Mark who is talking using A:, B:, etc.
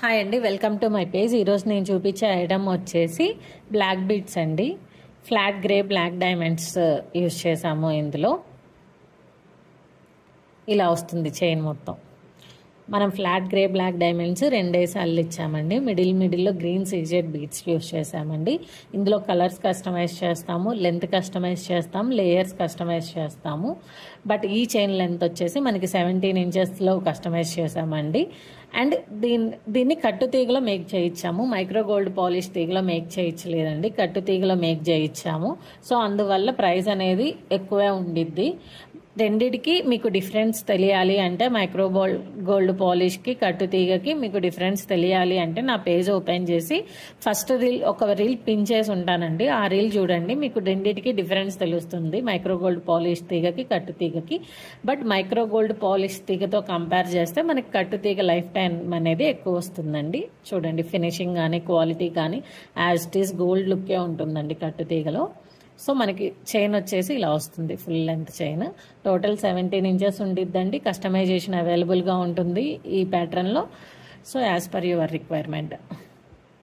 A: Hi అండి, welcome to my page. ఈరోజు నేను చూపించే ఐటమ్ వచ్చేసి బ్లాక్ బీడ్స్ అండి. Flat grey black diamonds use చేసాము. ఇందులో ఇలా వస్తుంది చైన్ మొత్తం. మనం ఫ్లాట్ గ్రే బ్లాక్ డైమండ్స్ రెండేసి అల్లిచ్చామండి. మిడిల్లో గ్రీన్ సీజెడ్ బీడ్స్ యూజ్ చేసామండి. ఇందులో కలర్స్ కస్టమైజ్ చేస్తాము, లెంత్ కస్టమైజ్ చేస్తాము, లేయర్స్ కస్టమైజ్ చేస్తాము. బట్ ఈ చైన్ లెంత్ వచ్చేసి మనకి 17 ఇంచెస్లో కస్టమైజ్ చేసామండి. అండ్ దీన్ని కట్టు తీగలో మేక్ చేయించాము. మైక్రో గోల్డ్ పాలిష్ తీగలో మేక్ చేయించలేదండి, కట్టు తీగలో మేక్ చేయించాము. సో అందువల్ల ప్రైస్ అనేది ఎక్కువే ఉండిద్ది. రెండిటికి మీకు డిఫరెన్స్ తెలియాలి అంటే, మైక్రో గోల్డ్ పాలిష్కి కట్టు తీగకి మీకు డిఫరెన్స్ తెలియాలి అంటే నా పేజ్ ఓపెన్ చేసి ఫస్ట్ ఒక రీల్ పిన్ చేసి ఉంటానండి. ఆ రీల్ చూడండి, మీకు రెండిటికి డిఫరెన్స్ తెలుస్తుంది, మైక్రో గోల్డ్ పాలిష్ తీగకి కట్టు తీగకి. బట్ మైక్రో గోల్డ్ పాలిష్ తీగతో కంపేర్ చేస్తే మనకి కట్టు తీగ లైఫ్ టైం అనేది ఎక్కువ వస్తుందండి. చూడండి, ఫినిషింగ్ కానీ క్వాలిటీ కానీ యాజ్ ఇట్ ఈస్ గోల్డ్ లుక్కే ఉంటుందండి కట్టు తీగలో. సో మనకి చైన్ వచ్చేసి ఇలా వస్తుంది, full length chain. Total 17 inches ఉండిద్దండి. కస్టమైజేషన్ అవైలబుల్గా ఉంటుంది ఈ ప్యాటర్న్లో. So as per your requirement.